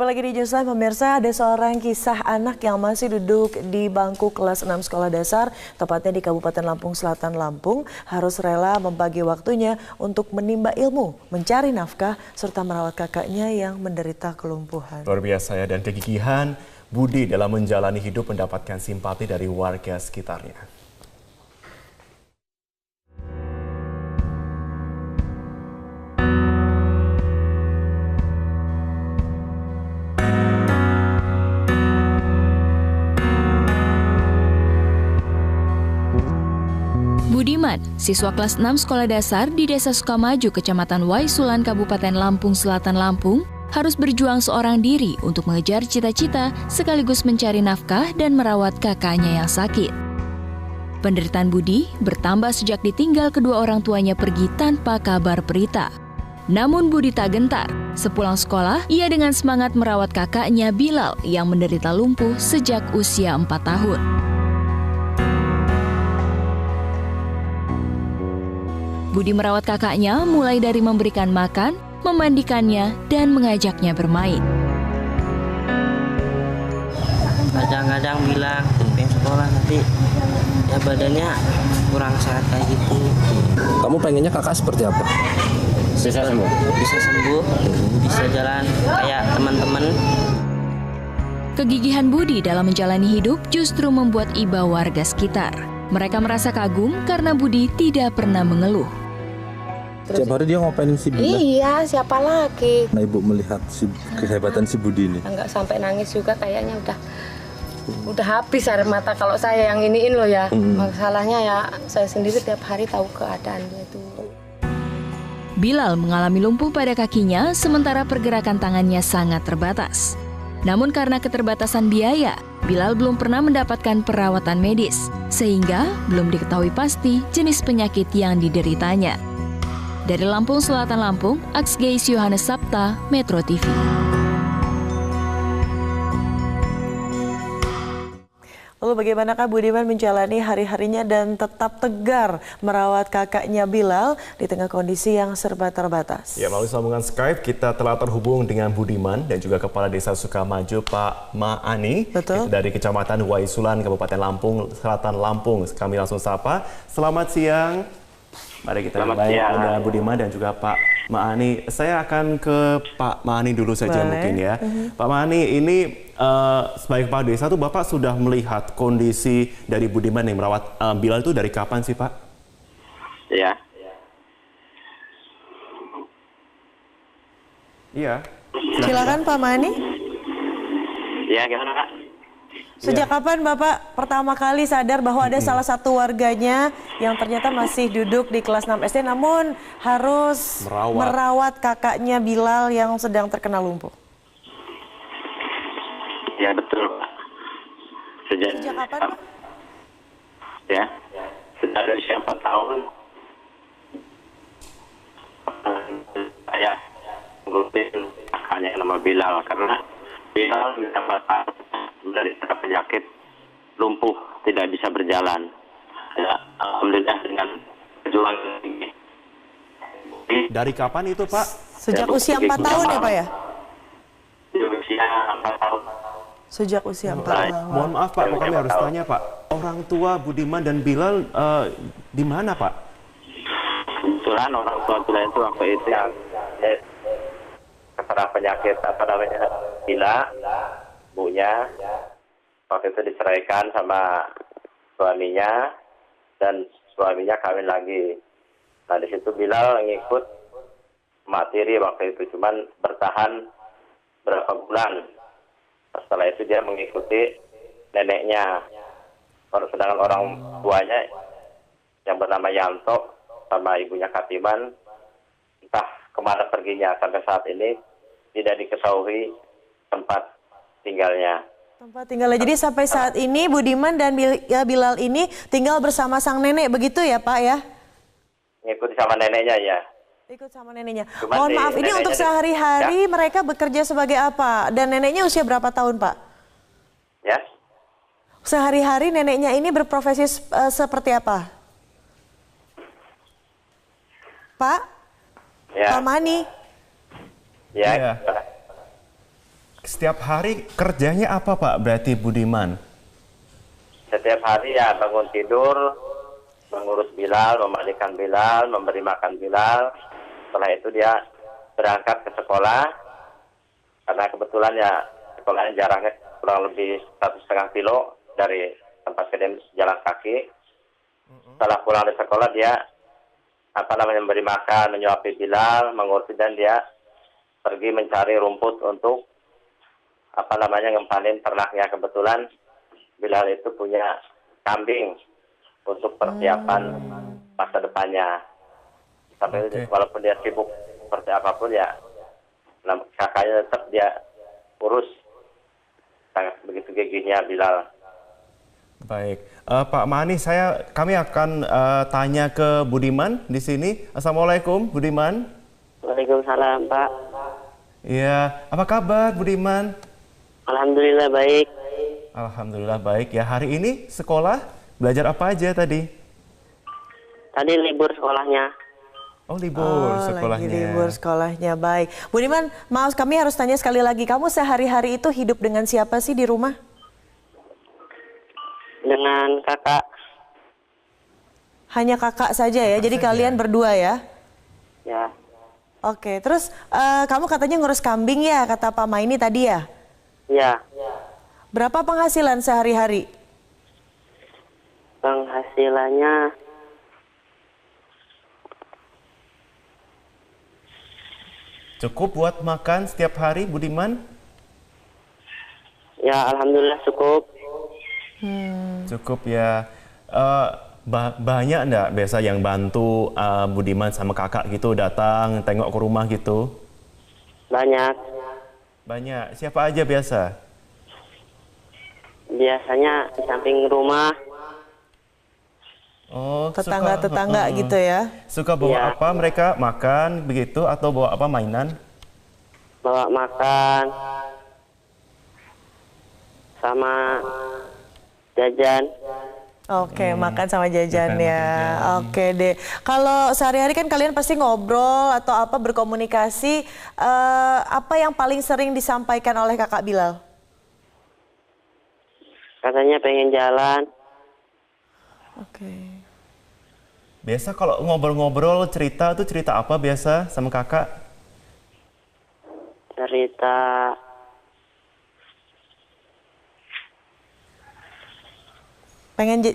Jumpa lagi di Newsline pemirsa, ada seorang kisah anak yang masih duduk di bangku kelas 6 sekolah dasar, tepatnya di Kabupaten Lampung Selatan, Lampung, harus rela membagi waktunya untuk menimba ilmu, mencari nafkah, serta merawat kakaknya yang menderita kelumpuhan. Luar biasa ya, dan kegigihan Budi dalam menjalani hidup mendapatkan simpati dari warga sekitarnya. Budiman, siswa kelas 6 sekolah dasar di Desa Sukamaju, Kecamatan Waisulan, Kabupaten Lampung Selatan, Lampung, harus berjuang seorang diri untuk mengejar cita-cita sekaligus mencari nafkah dan merawat kakaknya yang sakit. Penderitaan Budi bertambah sejak ditinggal kedua orang tuanya pergi tanpa kabar berita. Namun Budi tak gentar. Sepulang sekolah, ia dengan semangat merawat kakaknya Bilal yang menderita lumpuh sejak usia 4 tahun. Budi merawat kakaknya mulai dari memberikan makan, memandikannya, dan mengajaknya bermain. Kadang-kadang bilang pengen sekolah nanti ya badannya kurang sehat kayak gitu. Kamu pengennya kakak seperti apa? Bisa sembuh, bisa jalan kayak teman-teman. Kegigihan Budi dalam menjalani hidup justru membuat iba warga sekitar. Mereka merasa kagum karena Budi tidak pernah mengeluh. Setiap hari dia ngopainin si Bila? Iya, siapa lagi? Nah, Ibu melihat kehebatan si Budi ini? Enggak sampai nangis juga kayaknya udah habis air mata kalau saya yang iniin loh ya. Masalahnya ya saya sendiri tiap hari tahu keadaan dia itu. Bilal mengalami lumpuh pada kakinya sementara pergerakan tangannya sangat terbatas. Namun karena keterbatasan biaya, Bilal belum pernah mendapatkan perawatan medis, sehingga belum diketahui pasti jenis penyakit yang dideritanya. Dari Lampung Selatan, Lampung, Aksgeis Yohanes Sapta, Metro TV. Lalu bagaimanakah Budiman menjalani hari-harinya dan tetap tegar merawat kakaknya Bilal di tengah kondisi yang serba terbatas? Ya, melalui sambungan Skype kita telah terhubung dengan Budiman dan juga Kepala Desa Sukamaju Pak Ma'ani. Betul. Dari Kecamatan Waisulan, Kabupaten Lampung Selatan, Lampung. Kami langsung sapa. Selamat siang. Mari kita baik ada Budiman dan juga Pak Ma'ani. Saya akan ke Pak Ma'ani dulu saja mungkin ya. Pak Ma'ani, ini sebagai Kepala Desa tuh Bapak sudah melihat kondisi dari Budiman yang merawat Bilal itu dari kapan sih Pak? Iya. Iya. Silakan Pak Ma'ani. Iya, gimana Kak? Sejak kapan Bapak pertama kali sadar bahwa ada salah satu warganya yang ternyata masih duduk di kelas 6 SD namun harus merawat kakaknya Bilal yang sedang terkena lumpuh? Ya betul Pak. Sejak kapan Pak? Ya, sejak usia 4 tahun. Saya ngurusin kakaknya yang nama Bilal karena Bilal mendapatkan dari penyakit lumpuh, tidak bisa berjalan. Ya, alhamdulillah dengan perjuangan ini. Dari kapan itu Pak? Sejak usia 4 tahun ya Pak ya? Usia 4 tahun. Sejak usia 4 tahun. Mohon maaf Pak, kami harus tanya Pak. Orang tua Budiman dan Bilal di mana Pak? Kebetulan orang tua Bilal itu waktu itu yang terkena penyakit gila, ibunya waktu itu diceraikan sama suaminya dan suaminya kawin lagi. Nah di situ Bilal ngikut mak tiri waktu itu, cuman bertahan berapa bulan. Setelah itu dia mengikuti neneknya. Sedangkan orang tuanya yang bernama Yanto sama ibunya Katiman entah kemana perginya, sampai saat ini tidak diketahui tempat tinggalnya. Tempat tinggalnya. Jadi sampai saat ini Budiman dan Bilal ini tinggal bersama sang nenek begitu ya Pak ya? Ngikuti sama neneknya ya. Ikut sama neneknya. Cuma Mohon maaf, ini untuk sehari-hari mereka bekerja sebagai apa? Dan neneknya usia berapa tahun Pak? Ya. Sehari-hari neneknya ini berprofesi seperti apa? Pak? Ya. Pak Mani? Ya. Setiap hari kerjanya apa Pak berarti Budiman? Setiap hari ya bangun tidur, mengurus Bilal, memandikan Bilal, memberi makan Bilal. Setelah itu dia berangkat ke sekolah. Karena kebetulan ya sekolahnya jaraknya kurang lebih 1,5 kilo dari tempat kedem jalan kaki. Setelah pulang dari sekolah dia memberi makan, menyuapi Bilal, mengurusi, dan dia pergi mencari rumput untuk ngempanin ternaknya. Kebetulan Bilal itu punya kambing untuk persiapan masa depannya. Sampai walaupun dia sibuk seperti apapun ya, kakaknya tetap dia urus. Sangat begitu gigihnya Bilal. Baik, Pak Ma'ani, kami akan tanya ke Budiman di sini. Assalamualaikum, Budiman. Waalaikumsalam, Pak. Ya, apa kabar Budiman? Alhamdulillah baik. Alhamdulillah baik. Ya, hari ini sekolah belajar apa aja tadi? Tadi libur sekolahnya. Oh, libur sekolahnya. Lagi libur sekolahnya, baik. Budiman, maaf kami harus tanya sekali lagi. Kamu sehari-hari itu hidup dengan siapa sih di rumah? Dengan kakak. Hanya kakak saja ya? Jadi kalian berdua ya? Ya. Oke, terus kamu katanya ngurus kambing ya, kata Pak Maini tadi ya? Ya. Berapa penghasilan sehari-hari? Penghasilannya cukup buat makan setiap hari, Budiman? ya alhamdulillah cukup. Cukup ya. Banyak enggak biasa yang bantu Budiman sama kakak gitu datang tengok ke rumah gitu? Banyak. Banyak. Siapa aja biasa? Biasanya di samping rumah. Oh, Tetangga-tetangga gitu ya? Suka bawa apa mereka? Makan begitu atau bawa apa mainan? Bawa makan. Sama jajan. Oke, makan sama jajan ya. Oke deh. Kalau sehari-hari kan kalian pasti ngobrol atau apa berkomunikasi. Apa yang paling sering disampaikan oleh kakak Bilal? Katanya pengen jalan. Oke. Biasa kalau ngobrol-ngobrol cerita tuh cerita apa biasa sama kakak? Cerita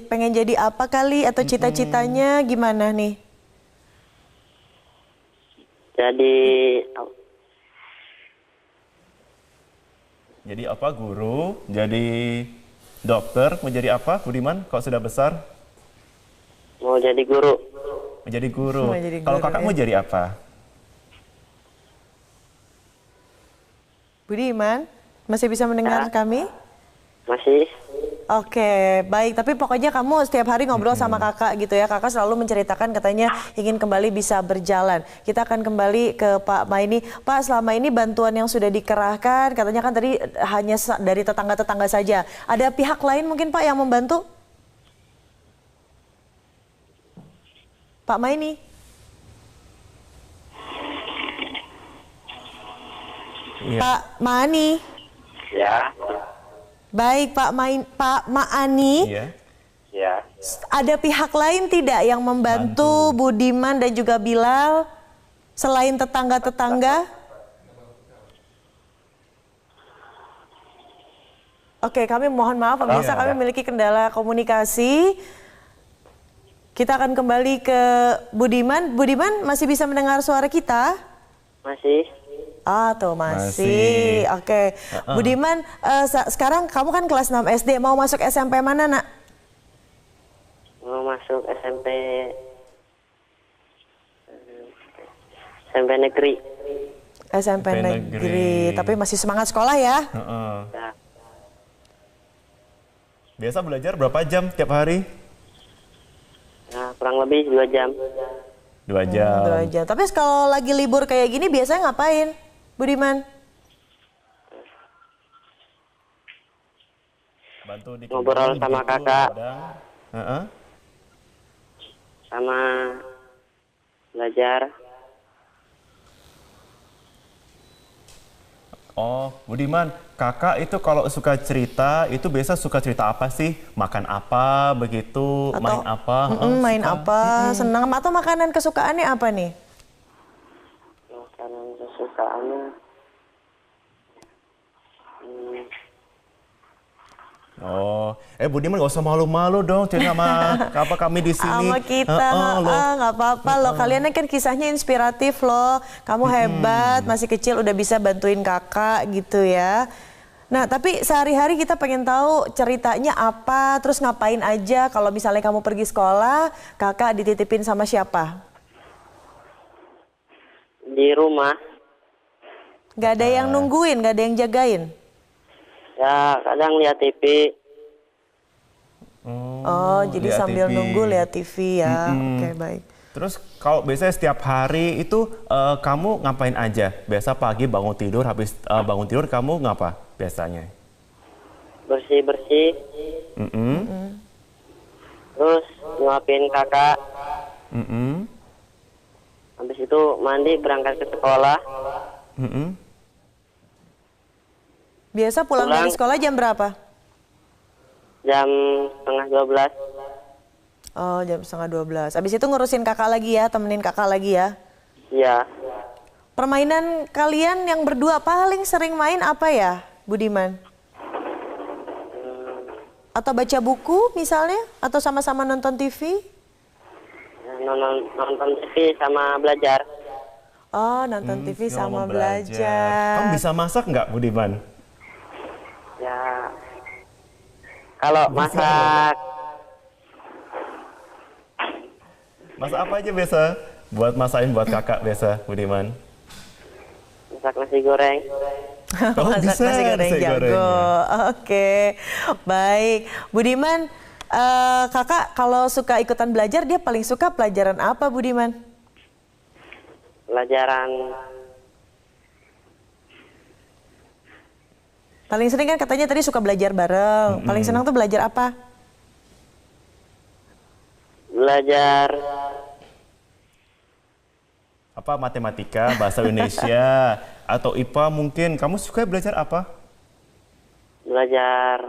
pengen jadi apa kali atau cita-citanya gimana nih? Jadi apa, guru? Jadi dokter? Mau jadi apa, Budiman? Kalau sudah besar? mau jadi guru. Mau jadi guru. Mau jadi Kalau guru, kakak ya. mau jadi apa? Budiman, masih bisa mendengar kami? Masih. Oke, baik. Tapi pokoknya kamu setiap hari ngobrol sama kakak gitu ya. Kakak selalu menceritakan katanya ingin kembali bisa berjalan. Kita akan kembali ke Pak Maini. Pak, selama ini bantuan yang sudah dikerahkan, katanya kan tadi hanya dari tetangga-tetangga saja. Ada pihak lain mungkin Pak yang membantu? Pak Maini? Iya. Pak Maani? Ya, Baik, Pak Maani. Iya. ya. Ada pihak lain tidak yang membantu Budiman dan juga Bilal selain tetangga-tetangga? Oke, kami mohon maaf pemirsa, kami memiliki kendala komunikasi. Kita akan kembali ke Budiman. Budiman masih bisa mendengar suara kita? Masih. Ah, tuh masih. Oke. Budiman, sekarang kamu kan kelas 6 SD, mau masuk SMP mana, Nak? Mau masuk SMP negeri. SMP negeri. Tapi masih semangat sekolah ya? Ya. Biasa belajar berapa jam tiap hari? Nah, kurang lebih 2 jam. 2 jam. 2 jam. Tapi kalau lagi libur kayak gini biasanya ngapain, Budiman? Bantu di Ngobrol kebun sama gitu, kakak. kadang. Sama belajar. Oh, Budiman, kakak itu kalau suka cerita, itu biasa suka cerita apa sih? Makan apa, begitu, Atau main apa? main Suka? apa, senang atau makanan kesukaannya apa nih? Makanan kesukaannya. Oh, Budiman gak usah malu-malu dong, cerita sama apa kami di sini. Sama kita, nggak apa-apa loh. Kalian kan kisahnya inspiratif loh. Kamu hebat, masih kecil udah bisa bantuin kakak gitu ya. Nah, tapi sehari-hari kita pengen tahu ceritanya apa, terus ngapain aja. Kalau misalnya kamu pergi sekolah, kakak dititipin sama siapa? Di rumah. Gak ada yang nungguin, gak ada yang jagain? Ya, kadang lihat TV. Oh, jadi lihat sambil TV. nunggu lihat TV ya. Oke, baik. Terus kalau biasanya setiap hari itu kamu ngapain aja? Biasa pagi bangun tidur, habis bangun tidur kamu ngapa biasanya? Bersih-bersih. Terus nyuapin kakak. Habis itu mandi berangkat ke sekolah. Biasa pulang dari sekolah jam berapa? Jam setengah 12. Oh, jam setengah 12. Habis itu ngurusin kakak lagi ya, temenin kakak lagi ya. Iya. Permainan kalian yang berdua paling sering main apa ya, Budiman? Atau baca buku misalnya? Atau sama-sama nonton TV? Nonton TV sama belajar. Oh, nonton TV sama belajar. Kamu bisa masak nggak, Budiman? Ya. Kalau masak. Masak apa aja biasa? Masakin buat kakak biasa, Budiman? Masak nasi goreng. Oh, Masak bisa nasi goreng nasi jago. gorengnya. Oke, baik. Budiman, kakak kalau suka ikutan belajar, dia paling suka pelajaran apa, Budiman? Pelajaran. Paling sering kan katanya tadi suka belajar bareng. Paling senang tuh belajar apa? Belajar. Apa matematika, bahasa Indonesia, atau IPA mungkin. Kamu suka belajar apa? Belajar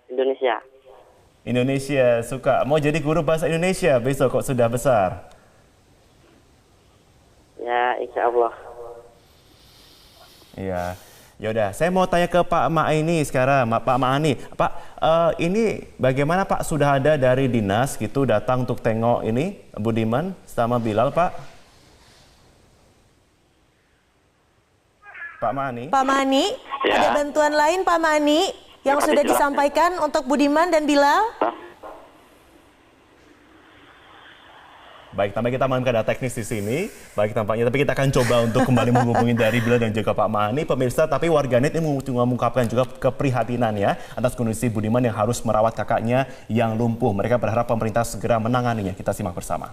Indonesia. Indonesia, suka. Mau jadi guru bahasa Indonesia besok kok sudah besar? Ya, insya Allah. Iya. Ya udah, saya mau tanya ke Pak Ma'ani sekarang, Pak Ma'ani. Pak, ini bagaimana Pak sudah ada dari dinas gitu datang untuk tengok ini Budiman sama Bilal, Pak? Pak Ma'ani? Pak Mani, ada bantuan lain Pak Mani yang sudah disampaikan untuk Budiman dan Bilal? Baik, tampaknya kita mengalami ada teknis di sini. Baik, tampaknya, tapi kita akan coba untuk kembali menghubungi dari Bilal dan juga Pak Ma'ani. Pemirsa, tapi warganet ini mengungkapkan juga keprihatinan ya atas kondisi Budiman yang harus merawat kakaknya yang lumpuh. Mereka berharap pemerintah segera menanganinya. Kita simak bersama.